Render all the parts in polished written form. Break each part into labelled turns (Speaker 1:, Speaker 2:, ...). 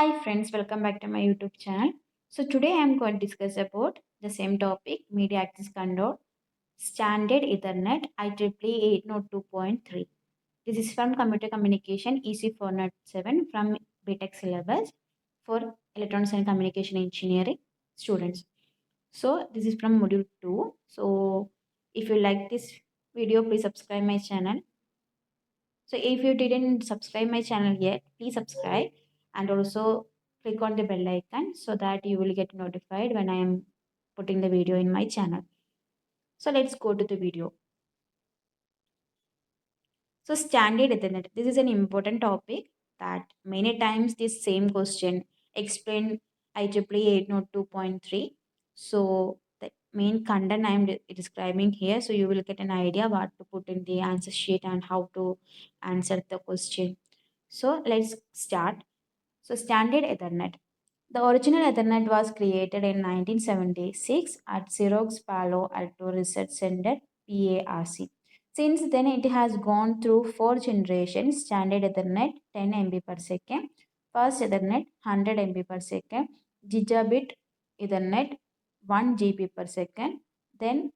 Speaker 1: Hi friends, welcome back to my YouTube channel. So today I am going to discuss about the same topic, Media Access Control, Standard Ethernet IEEE 802.3. This is from Computer Communication EC 407 from BTECH syllabus for Electronics and Communication Engineering students. So this is from module 2. So if you like this video, please subscribe my channel. So if you didn't subscribe my channel yet, please subscribe and also click on the bell icon so that you will get notified when I am putting the video in my channel. So let's go to the video. So standard Ethernet. This is an important topic that many times this same question explained IEEE 802.3. So the main content I am describing here. So you will get an idea what to put in the answer sheet and how to answer the question. So let's start. So standard Ethernet. The original Ethernet was created in 1976 at Xerox Palo Alto Research Center, PARC. Since then, it has gone through four generations: standard Ethernet 10 MB per second, fast Ethernet 100 MB per second, gigabit Ethernet 1 GB per second, then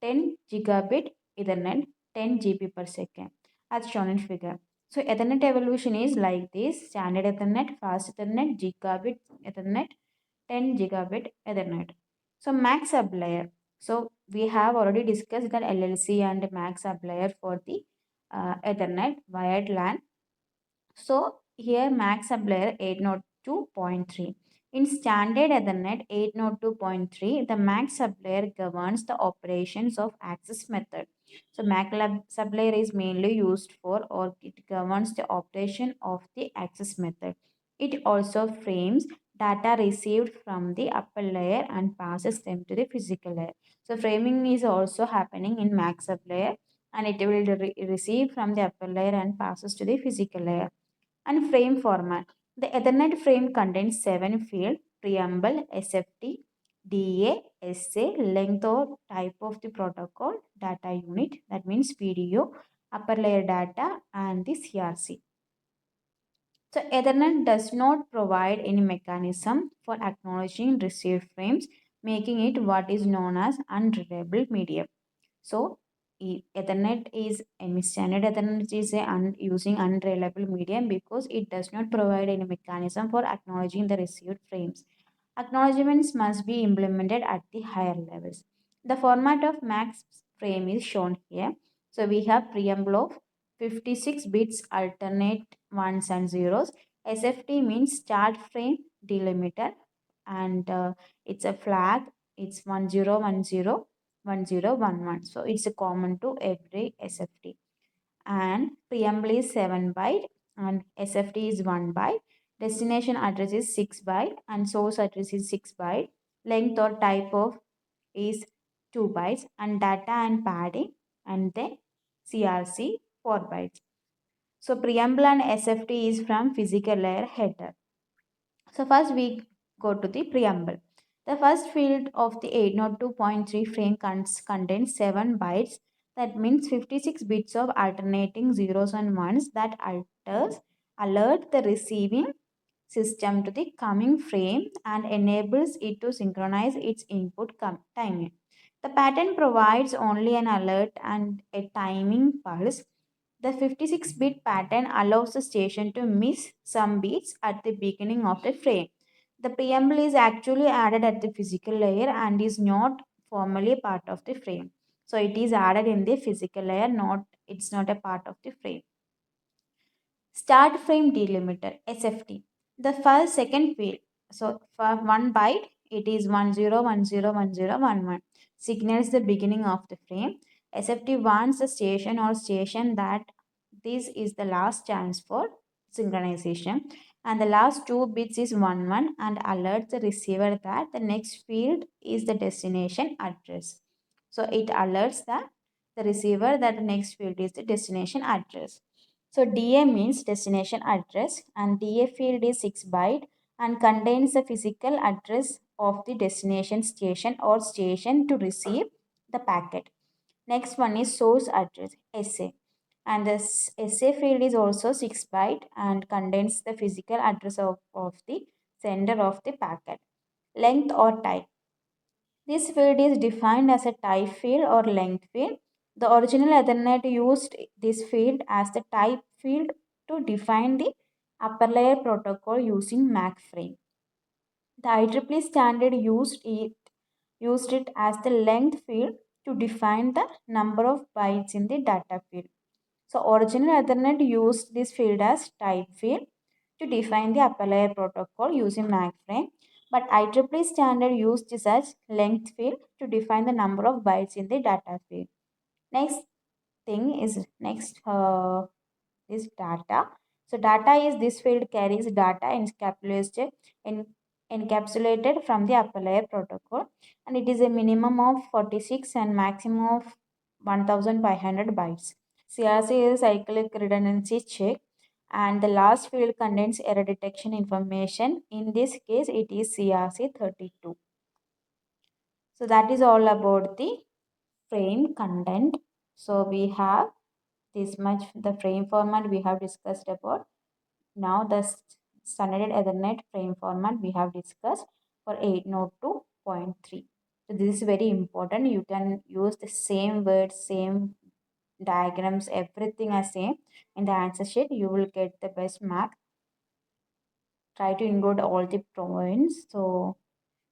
Speaker 1: 10 gigabit Ethernet 10 GB per second, as shown in figure. So Ethernet evolution is like this: standard Ethernet, fast Ethernet, gigabit Ethernet, 10 gigabit Ethernet. So max sublayer. So we have already discussed that LLC and max sublayer for the Ethernet wired LAN. So here max sublayer 802.3. In standard Ethernet 802.3, the max sublayer governs the operations of access method. So max sublayer is mainly used for, or it governs the operation of the access method. It also frames data received from the upper layer and passes them to the physical layer. So framing is also happening in max sublayer, and it will receive from the upper layer and passes to the physical layer. And frame format. The Ethernet frame contains 7 fields: preamble, SFT, DA, SA, length or type of the protocol, data unit, that means PDU, upper layer data, and the CRC. So Ethernet does not provide any mechanism for acknowledging received frames, making it what is known as unreliable medium. So Ethernet is a standard Ethernet is using unreliable medium because it does not provide any mechanism for acknowledging the received frames. Acknowledgements must be implemented at the higher levels. The format of max frame is shown here. So we have preamble of 56 bits alternate ones and zeros. SFT means start frame delimiter, and it's a flag. It's 1010 1011. So it's common to every SFT. And preamble is 7 byte and SFT is 1 byte. Destination address is 6 byte and source address is 6 byte. Length or type of is 2 bytes, and data and padding and then CRC 4 bytes. So preamble and SFT is from physical layer header. So first we go to the preamble. The first field of the 802.3 frame contains 7 bytes. That means 56 bits of alternating zeros and ones that alert the receiving system to the coming frame and enables it to synchronize its input timing. The pattern provides only an alert and a timing pulse. The 56-bit pattern allows the station to miss some beats at the beginning of the frame. The preamble is actually added at the physical layer and is not formally part of the frame. So it is added in the physical layer, it's not a part of the frame. Start frame delimiter, SFT. The first second field. So for 1 byte, it is 10101011. Signals the beginning of the frame. SFT warns the station or station that this is the last chance for synchronization. And the last two bits is 11 and alerts the receiver that the next field is the destination address. So it alerts the receiver that the next field is the destination address. So DA means destination address, and DA field is 6 byte and contains the physical address of the destination station or station to receive the packet. Next one is source address, SA. And the SA field is also 6 byte and contains the physical address of the sender of the packet. Length or type. This field is defined as a type field or length field. The original Ethernet used this field as the type field to define the upper layer protocol using MAC frame. The IEEE standard used it as the length field to define the number of bytes in the data field. So original Ethernet used this field as type field to define the upper layer protocol using MAC frame, but IEEE standard used this as length field to define the number of bytes in the data field. Next thing is is data. So data is this field carries data in, encapsulated from the upper layer protocol, and it is a minimum of 46 and maximum of 1500 bytes. CRC is cyclic redundancy check, and the last field contains error detection information. In this case, it is CRC 32. So that is all about the frame content. So we have this much the frame format we have discussed about. Now the standard Ethernet frame format we have discussed for 802.3. So this is very important. You can use the same words, same diagrams, everything as same in the answer sheet. You will get the best mark. Try to include all the points. So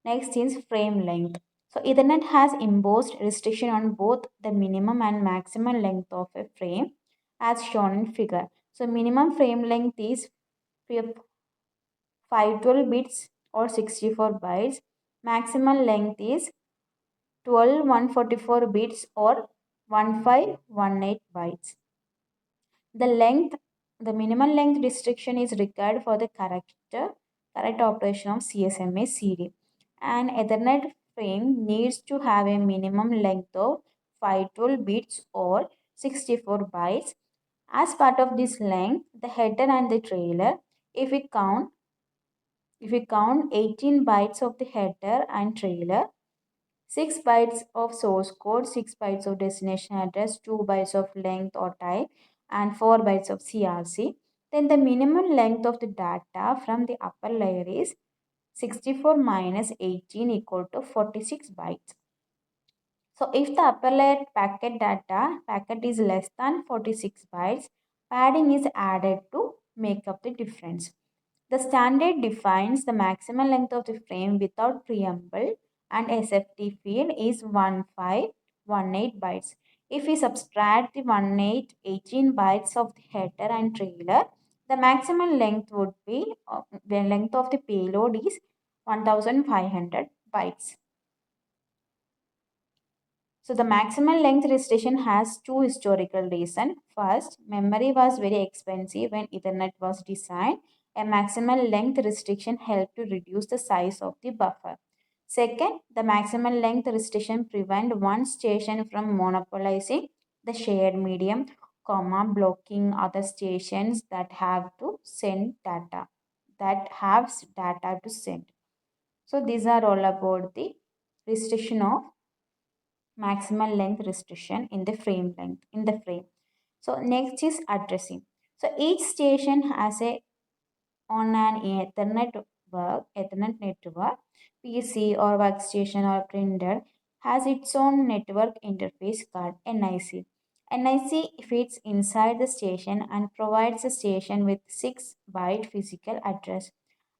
Speaker 1: next is frame length. So Ethernet has imposed restriction on both the minimum and maximum length of a frame as shown in figure. So minimum frame length is 512 bits or 64 bytes. Maximum length is 12144 bits or 1518 bytes. The length, the minimum length restriction is required for the correct operation of CSMA CD. An Ethernet frame needs to have a minimum length of 512 bits or 64 bytes. As part of this length, the header and the trailer, if we count 18 bytes of the header and trailer, 6 bytes of source code, 6 bytes of destination address, 2 bytes of length or type, and 4 bytes of CRC. Then the minimum length of the data from the upper layer is 64 minus 18 equal to 46 bytes. So if the upper layer packet is less than 46 bytes, padding is added to make up the difference. The standard defines the maximum length of the frame without preamble and SFT field is 1518 bytes. If we subtract the 18 bytes of the header and trailer, the maximum length would be, the length of the payload is 1500 bytes. So the maximum length restriction has two historical reasons. First, memory was very expensive when Ethernet was designed. A maximum length restriction helped to reduce the size of the buffer. Second, the maximum length restriction prevent one station from monopolizing the shared medium, blocking other stations that have to send data, that have data to send. So these are all about the restriction of maximum length restriction in the frame. So next is addressing. So each station has a on an Ethernet network, PC or workstation or printer has its own network interface called NIC. NIC fits inside the station and provides the station with 6 byte physical address.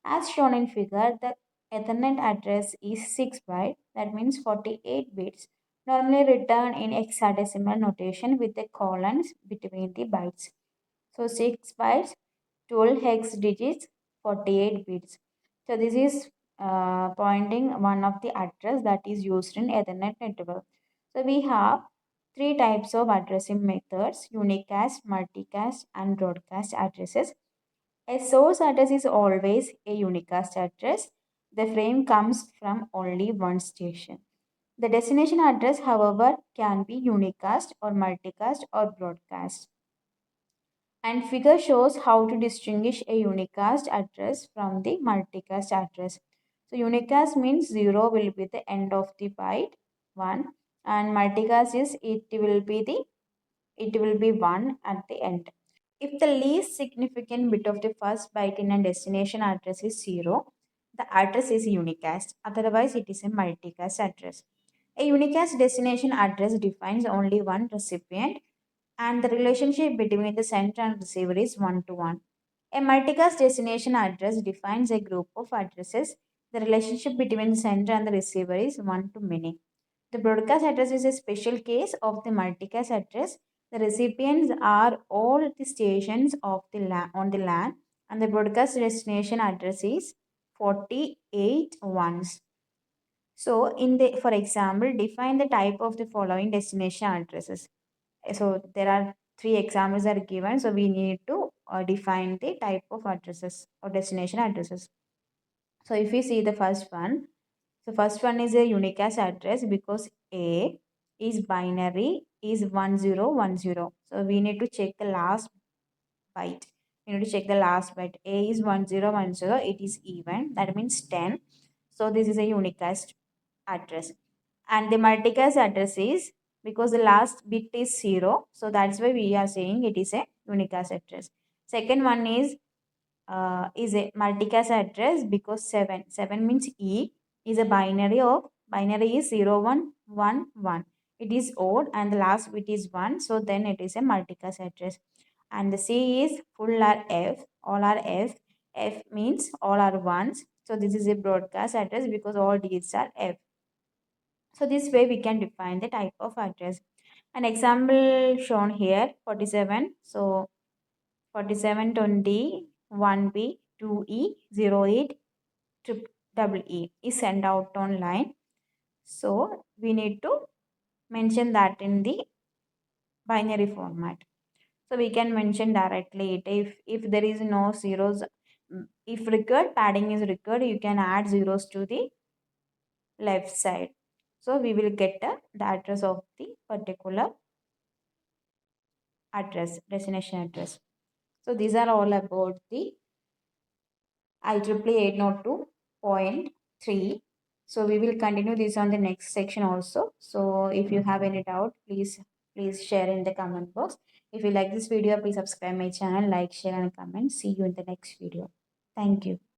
Speaker 1: As shown in figure, the Ethernet address is 6 byte, that means 48 bits, normally written in hexadecimal notation with the colons between the bytes. So 6 bytes, 12 hex digits, 48 bits. So this is pointing one of the address that is used in Ethernet network. So we have three types of addressing methods: unicast, multicast, and broadcast addresses. A source address is always a unicast address. The frame comes from only one station. The destination address, however, can be unicast or multicast or broadcast. And figure shows how to distinguish a unicast address from the multicast address. So unicast means 0 will be the end of the byte 1, and multicast is it will be the it will be 1 at the end. If the least significant bit of the first byte in a destination address is 0, the address is unicast, otherwise it is a multicast address. A unicast destination address defines only one recipient and the relationship between the sender and receiver is one to one. A multicast destination address defines a group of addresses. The relationship between the sender and the receiver is one to many. The broadcast address is a special case of the multicast address. The recipients are all the stations of the on the LAN, and the broadcast destination address is 48 ones. So, for example, define the type of the following destination addresses. So there are three examples are given. So we need to define the type of addresses or destination addresses. So if we see the first one, so first one is a unicast address because A is binary is 1010. So we need to check the last byte. We need to check the last byte. A is 1010. It is even. That means 10. So this is a unicast address. And the multicast address is because the last bit is 0. So that's why we are saying it is a unicast address. Second one is a multicast address because 7. 7 means E is a binary is 0111. It is odd and the last bit is 1. So then it is a multicast address. And the C is full are F. All are F. F means all are ones. So this is a broadcast address because all digits are F. So this way we can define the type of address. An example shown here 47. So 4720 1B 2E 08 double E is sent out online. So we need to mention that in the binary format. So we can mention directly it if there is no zeros. If required padding is required, you can add zeros to the left side. So we will get the address of the particular destination address. So these are all about the IEEE 802.3. So we will continue this on the next section also. So if you have any doubt, please share in the comment box. If you like this video, please subscribe my channel, like, share and comment. See you in the next video. Thank you.